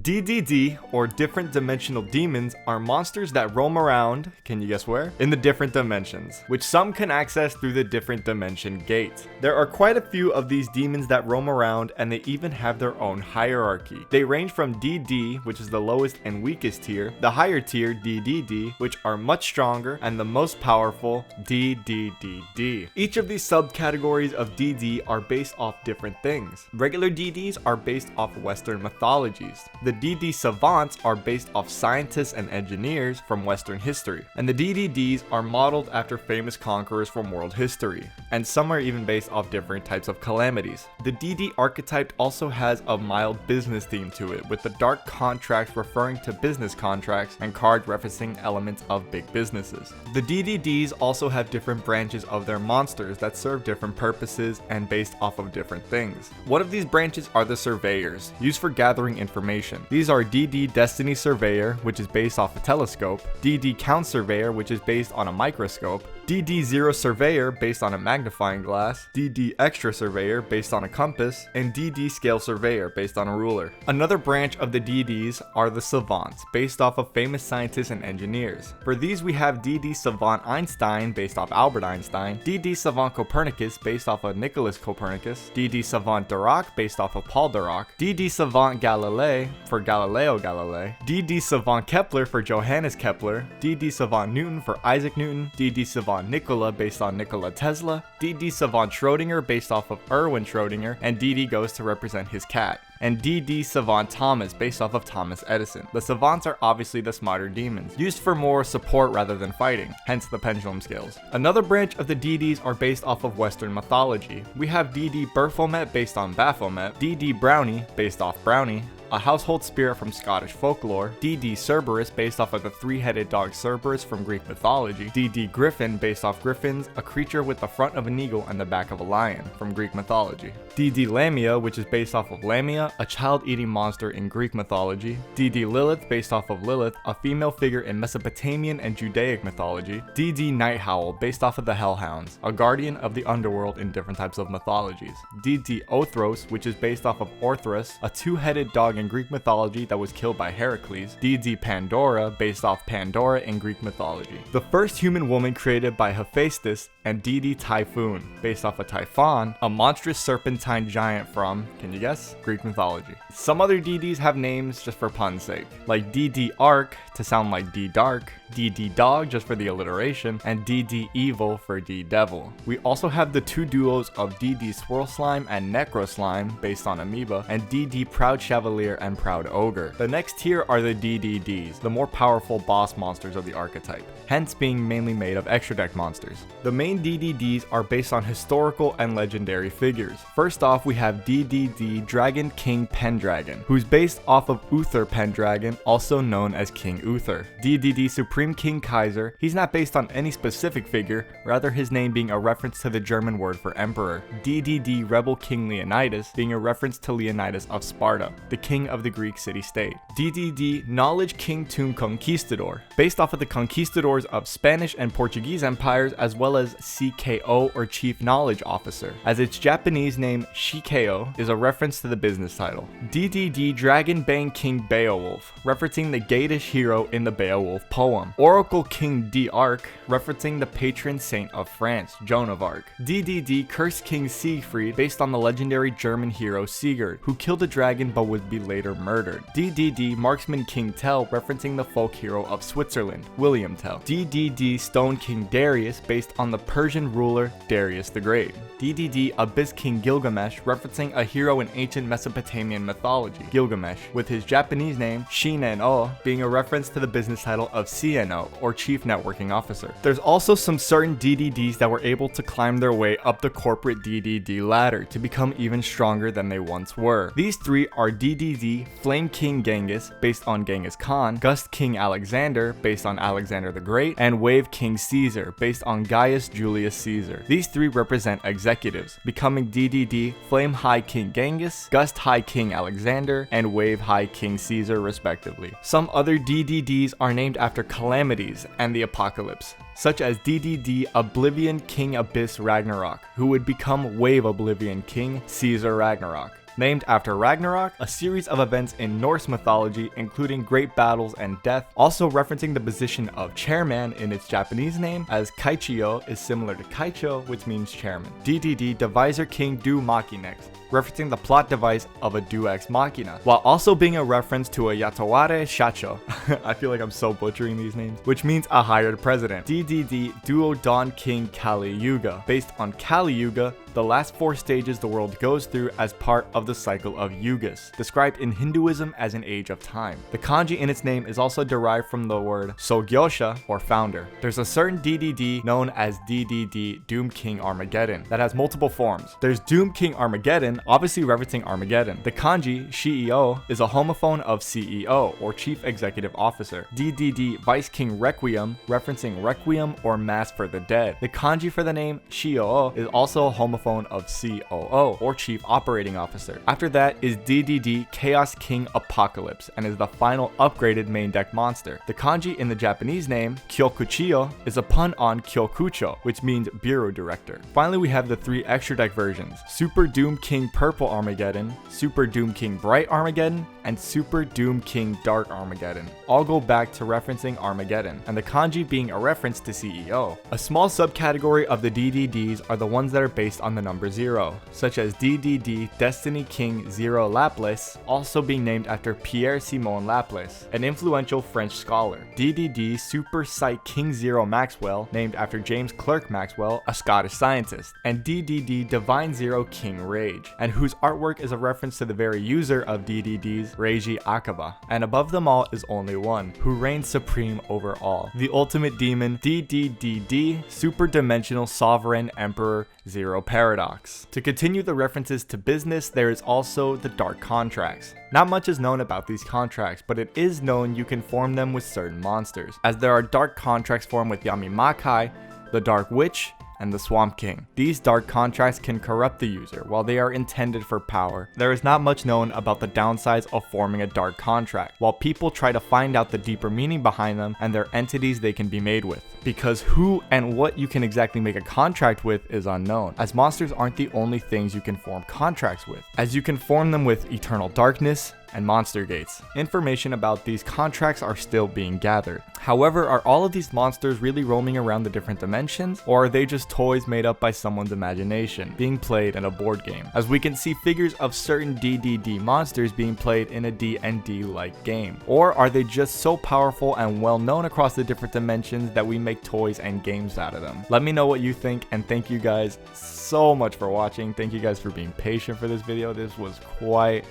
DDD, or different dimensional demons, are monsters that roam around, can you guess where? In the different dimensions, which some can access through the different dimension gate. There are quite a few of these demons that roam around, and they even have their own hierarchy. They range from DD, which is the lowest and weakest tier, the higher tier DDD, which are much stronger, and the most powerful DDDD. Each of these subcategories of DD are based off different things. Regular DDs are based off Western mythologies. The DD savants are based off scientists and engineers from Western history, and the DDDs are modeled after famous conquerors from world history, and some are even based off different types of calamities. The DD archetype also has a mild business theme to it, with the dark contracts referring to business contracts and cards referencing elements of big businesses. The DDDs also have different branches of their monsters that serve different purposes and based off of different things. One of these branches are the surveyors, used for gathering information. These are DD Destiny Surveyor, which is based off a telescope, DD Count Surveyor, which is based on a microscope, DD Zero Surveyor based on a magnifying glass, DD Extra Surveyor based on a compass, and DD Scale Surveyor based on a ruler. Another branch of the DDs are the savants, based off of famous scientists and engineers. For these we have DD Savant Einstein based off Albert Einstein, DD Savant Copernicus based off of Nicholas Copernicus, DD Savant Dirac based off of Paul Dirac, DD Savant Galilei for Galileo Galilei, DD Savant Kepler for Johannes Kepler, DD Savant Newton for Isaac Newton, DD Savant Nikola based on Nikola Tesla, DD Savant Schrodinger based off of Erwin Schrodinger, and DD goes to represent his cat, and DD Savant Thomas based off of Thomas Edison. The savants are obviously the smarter demons, used for more support rather than fighting, hence the pendulum scales. Another branch of the DDs are based off of Western mythology. We have DD Baphomet based on Baphomet, DD Brownie based off Brownie, a household spirit from Scottish folklore, DD Cerberus based off of the three-headed dog Cerberus from Greek mythology, DD Griffin based off Griffins, a creature with the front of an eagle and the back of a lion from Greek mythology, DD Lamia, which is based off of Lamia, a child-eating monster in Greek mythology, DD Lilith based off of Lilith, a female figure in Mesopotamian and Judaic mythology, DD Night Howl based off of the Hellhounds, a guardian of the underworld in different types of mythologies, DD Othros, which is based off of Orthrus, a two-headed dog in Greek mythology that was killed by Heracles, DD Pandora based off Pandora in Greek mythology, the first human woman created by Hephaestus, and DD Typhoon based off of Typhon, a monstrous serpentine giant from, can you guess, Greek mythology. Some other DDs have names just for pun's sake, like DD Ark to sound like D Dark, DD Dog just for the alliteration, and DD Evil for D Devil. We also have the two duos of DD Swirl Slime and Necro Slime based on Amoeba, and DD Proud Chevalier and Proud Ogre. The next tier are the DDDs, the more powerful boss monsters of the archetype, hence being mainly made of extra deck monsters. The main DDDs are based on historical and legendary figures. First off, we have DDD Dragon King Pendragon, who's based off of Uther Pendragon, also known as King Uther. DDD Supreme King Kaiser, he's not based on any specific figure, rather his name being a reference to the German word for emperor. DDD Rebel King Leonidas, being a reference to Leonidas of Sparta, the king of the Greek city-state. DDD Knowledge King Tomb Conquistador, based off of the conquistadors of Spanish and Portuguese empires, as well as CKO or Chief Knowledge Officer, as its Japanese name Shikeo is a reference to the business title. DDD Dragon Bane King Beowulf, referencing the Gatish hero in the Beowulf poem. Oracle King d'Arc, referencing the patron saint of France, Joan of Arc. DDD Cursed King Siegfried, based on the legendary German hero Sigurd, who killed a dragon but would be later murdered. DDD Marksman King Tell, referencing the folk hero of Switzerland, William Tell. DDD Stone King Darius, based on the Persian ruler Darius the Great. DDD Abyss King Gilgamesh, referencing a hero in ancient Mesopotamian mythology, Gilgamesh, with his Japanese name Shin-en-o being a reference to the business title of CNO, or Chief Networking Officer. There's also some certain DDDs that were able to climb their way up the corporate DDD ladder to become even stronger than they once were. These three are DDD Flame King Genghis, based on Genghis Khan, Gust King Alexander, based on Alexander the Great, and Wave King Caesar, based on Gaius Julius Caesar. These three represent executives, becoming DDD Flame High King Genghis, Gust High King Alexander, and Wave High King Caesar respectively. Some other DDDs are named after calamities and the apocalypse, such as DDD Oblivion King Abyss Ragnarok, who would become Wave Oblivion King Caesar Ragnarok. named after Ragnarok, a series of events in Norse mythology including great battles and death, also referencing the position of chairman in its Japanese name, as yugioh is similar to kaicho, which means chairman. DDD, Divisor King Du Machinex, referencing the plot device of a Deus Ex Machina, while also being a reference to a Yataware Shacho. I feel like I'm so butchering these names, which means a hired president. DDD, Duo Dawn King Kali Yuga, based on Kali Yuga, the last 4 stages the world goes through as part of the cycle of yugas, described in Hinduism as an age of time. The kanji in its name is also derived from the word sogyosha, or founder. There's a certain DDD known as DDD Doom King Armageddon that has multiple forms. There's Doom King Armageddon, obviously referencing Armageddon. The kanji shio is a homophone of CEO, or Chief Executive Officer. DDD Vice King Requiem, referencing Requiem or Mass for the Dead. The kanji for the name shio is also a homophone of COO, or Chief Operating Officer. After that is DDD Chaos King Apocalypse, and is the final upgraded main deck monster. The kanji in the Japanese name Kyokuchiyo is a pun on Kyokucho, which means Bureau Director. Finally, we have the 3 extra deck versions: Super Doom King Purple Armageddon, Super Doom King Bright Armageddon, and Super Doom King Dark Armageddon. All go back to referencing Armageddon, and the kanji being a reference to CEO. A small subcategory of the DDDs are the ones that are based on the number 0, such as DDD Destiny King Zero Laplace, also being named after Pierre Simon Laplace, an influential French scholar. DDD Super Sight King Zero Maxwell, named after James Clerk Maxwell, a Scottish scientist. And DDD Divine Zero King Rage, and whose artwork is a reference to the very user of DDDs, Reiji Akaba. And above them all is only one, who reigns supreme over all: the ultimate demon, DDDD Super Dimensional Sovereign Emperor Zero Paradox. To continue the references to business, there is also the dark contracts. Not much is known about these contracts, but it is known you can form them with certain monsters, as there are dark contracts formed with Yamimakai, the Dark Witch, and the Swamp King. These dark contracts can corrupt the user while they are intended for power. There is not much known about the downsides of forming a dark contract, while people try to find out the deeper meaning behind them and their entities they can be made with. Because who and what you can exactly make a contract with is unknown, as monsters aren't the only things you can form contracts with, as you can form them with Eternal Darkness and Monster Gates. Information about these contracts are still being gathered. However, are all of these monsters really roaming around the different dimensions, or are they just toys made up by someone's imagination, being played in a board game? As we can see figures of certain DDD monsters being played in a D&D-like game. Or are they just so powerful and well known across the different dimensions that we make toys and games out of them? Let me know what you think, and thank you guys so much for watching. Thank you guys for being patient for this video. This was quite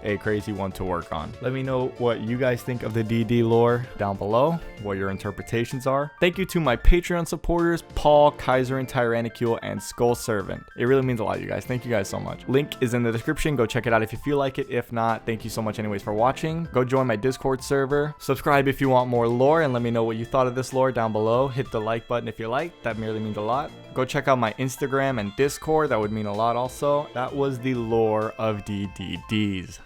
a crazy one to work on. Let me know what you guys think of the DD lore down below, what your interpretations are. Thank you to my Patreon supporters, Paul, Kaiser and Tyrannicule, and Skull Servant. It really means a lot, you guys. Thank you guys so much. Link is in the description. Go check it out if you feel like it. If not, thank you so much anyways for watching. Go join my Discord server. Subscribe if you want more lore, and let me know what you thought of this lore down below. Hit the like button if you like. That merely means a lot. Go check out my Instagram and Discord. That would mean a lot also. That was the lore of DDDs.